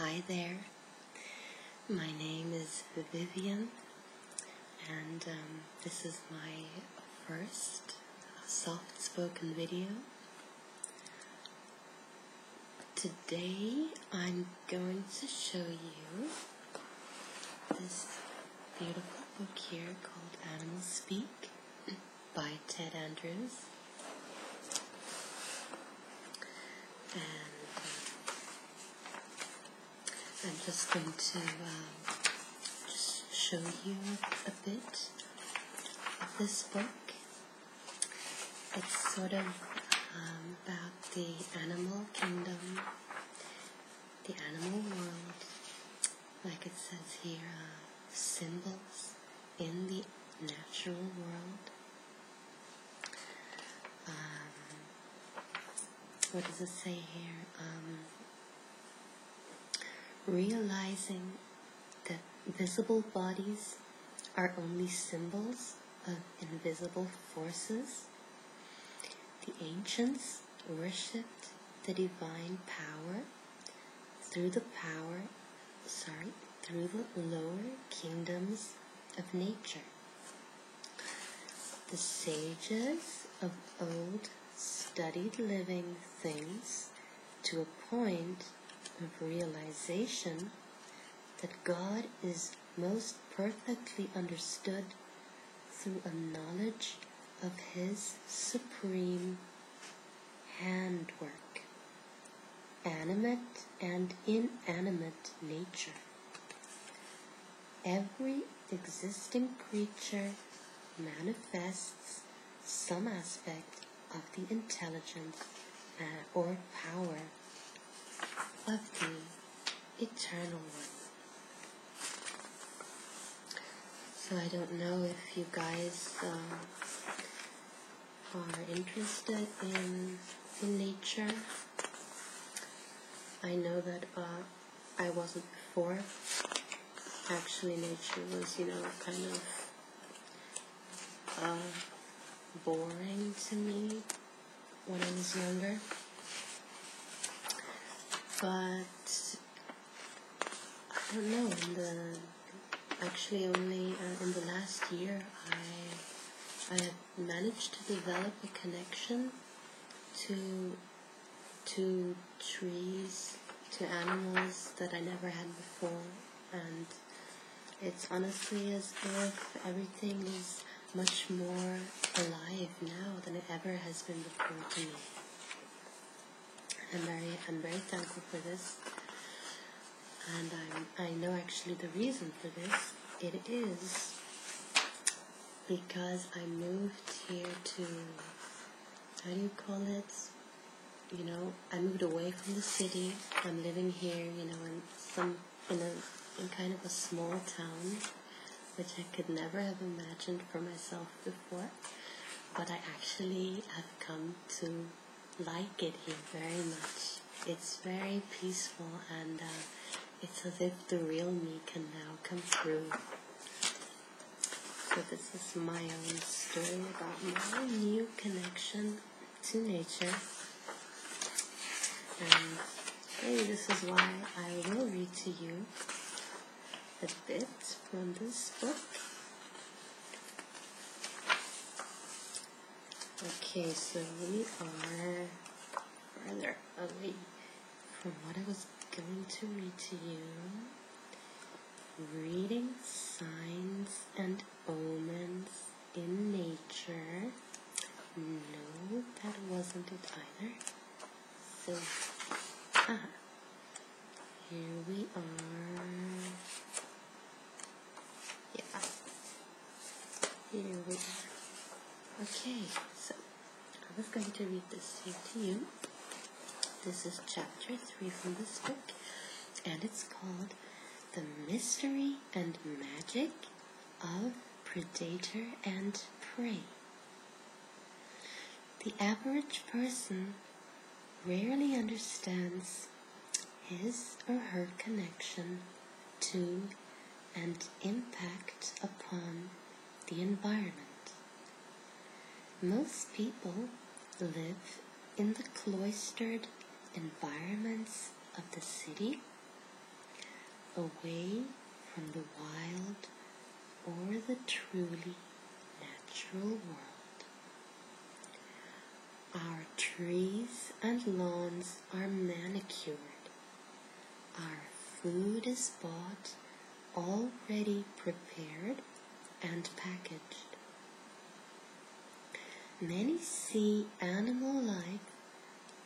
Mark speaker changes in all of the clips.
Speaker 1: Hi there, my name is Vivian, and this is my first soft-spoken video. Today I'm going to show you this beautiful book here called Animal Speak by Ted Andrews. And I'm just going to just show you a bit of this book. It's sort of about the animal kingdom, the animal world, like it says here, symbols in the natural world. What does it say here? Realizing that visible bodies are only symbols of invisible forces. The ancients worshipped the divine power through the lower kingdoms of nature. The sages of old studied living things to a point of realization that God is most perfectly understood through a knowledge of His supreme handwork, animate and inanimate nature. Every existing creature manifests some aspect of the intelligence or power of the Eternal One. So I don't know if you guys are interested in nature. I know that I wasn't before. Actually, nature was, kind of boring to me when I was younger. But I don't know. Actually, only in the last year, I have managed to develop a connection to trees, to animals that I never had before, and it's honestly as if everything is much more alive now than it ever has been before to me. I'm very thankful for this, and I know actually the reason for this. It is because I moved here to, how do you call it? I moved away from the city. I'm living here, in kind of a small town, which I could never have imagined for myself before. But I actually have come to like it here very much. It's very peaceful, and it's as if the real me can now come through. So this is my own story about my new connection to nature. And maybe this is why I will read to you a bit from this book. Okay, so we are further away from what I was going to read to you. Reading signs and omens in nature. No, that wasn't it either. So, here we are. Yeah, here we are. Okay, so I was going to read this here to you. This is chapter 3 from this book, and it's called The Mystery and Magic of Predator and Prey. The average person rarely understands his or her connection to and impact upon the environment. Most people live in the cloistered environments of the city away from the wild or the truly natural world. Our trees and lawns are manicured. Our food is bought, already prepared and packaged. Many see animal life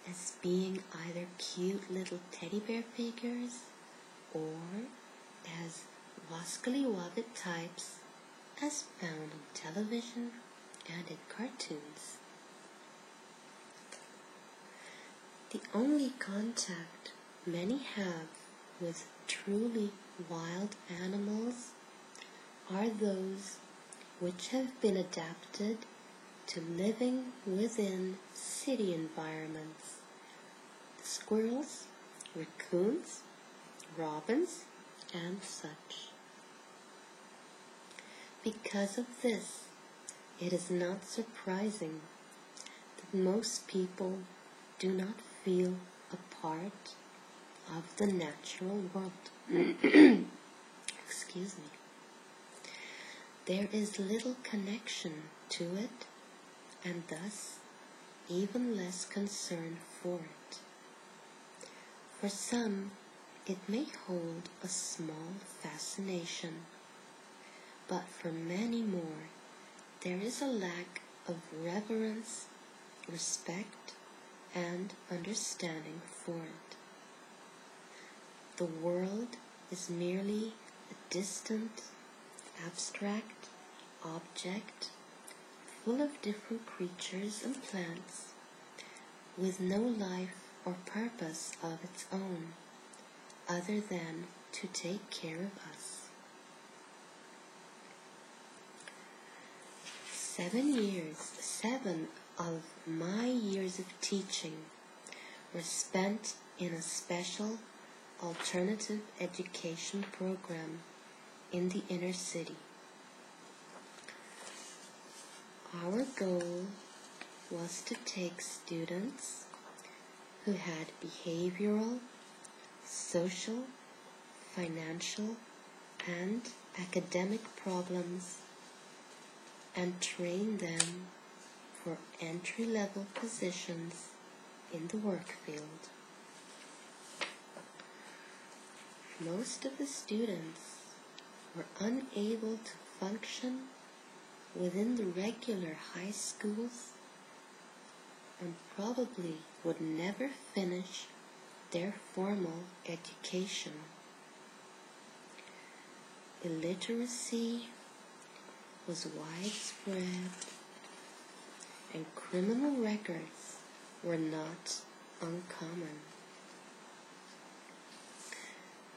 Speaker 1: as being either cute little teddy bear figures or as wascally wabbit types as found on television and in cartoons. The only contact many have with truly wild animals are those which have been adapted to living within city environments. Squirrels, raccoons, robins, and such. Because of this, it is not surprising that most people do not feel a part of the natural world. Excuse me. There is little connection to it, and thus even less concern for it. For some, it may hold a small fascination, but for many more, there is a lack of reverence, respect, and understanding for it. The world is merely a distant, abstract object full of different creatures and plants with no life or purpose of its own other than to take care of us. 7 of my years of teaching were spent in a special alternative education program in the inner city. Our goal was to take students who had behavioral, social, financial, and academic problems and train them for entry-level positions in the work field. Most of the students were unable to function within the regular high schools and probably would never finish their formal education. Illiteracy was widespread, and criminal records were not uncommon.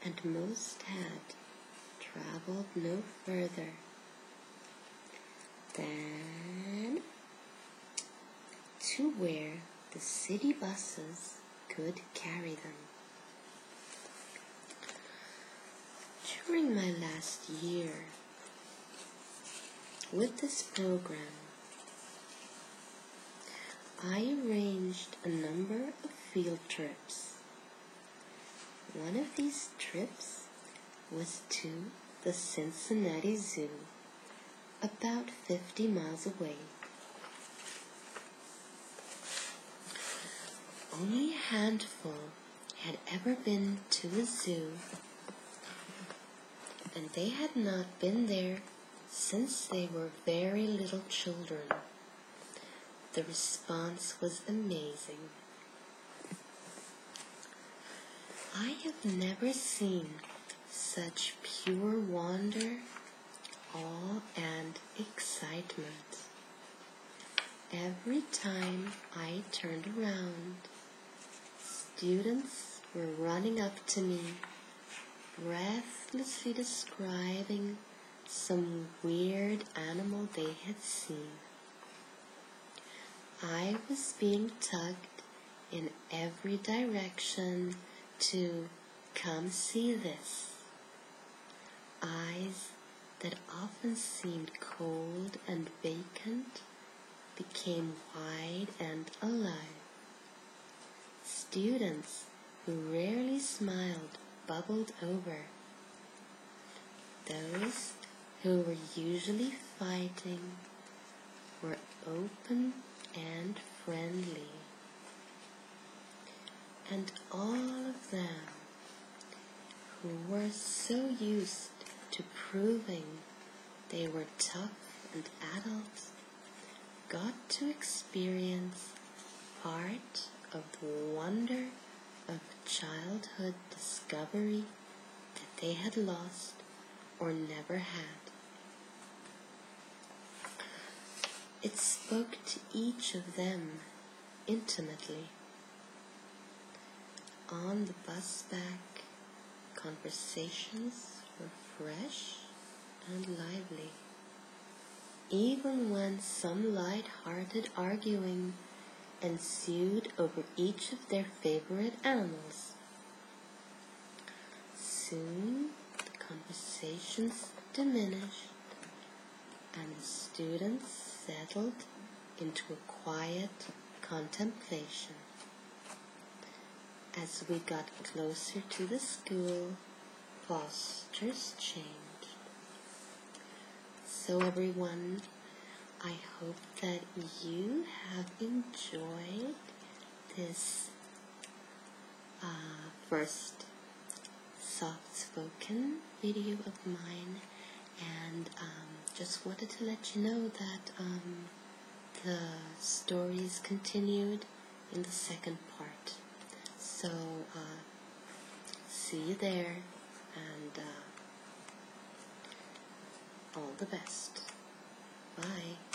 Speaker 1: And most had traveled no further than to where the city buses could carry them. During my last year with this program, I arranged a number of field trips. One of these trips was to the Cincinnati Zoo, about 50 miles away. Only a handful had ever been to a zoo, and they had not been there since they were very little children. The response was amazing. I have never seen such pure wonder, awe, and excitement. Every time I turned around, students were running up to me, breathlessly describing some weird animal they had seen. I was being tugged in every direction to come see this. Eyes that often seemed cold and vacant became wide and alive. Students who rarely smiled bubbled over those who were usually fighting were open and friendly, and all of them who were so used to proving they were tough and adults got to experience part of the wonder of childhood discovery that they had lost or never had. It spoke to each of them intimately. On the bus back, conversations were fresh and lively, even when some light-hearted arguing ensued over each of their favorite animals. Soon the conversations diminished, and the students settled into a quiet contemplation. As we got closer to the school, postures changed. So everyone, I hope that you have enjoyed this first soft-spoken video of mine, and just wanted to let you know that the stories continued in the second part. So see you there, and all the best. Bye.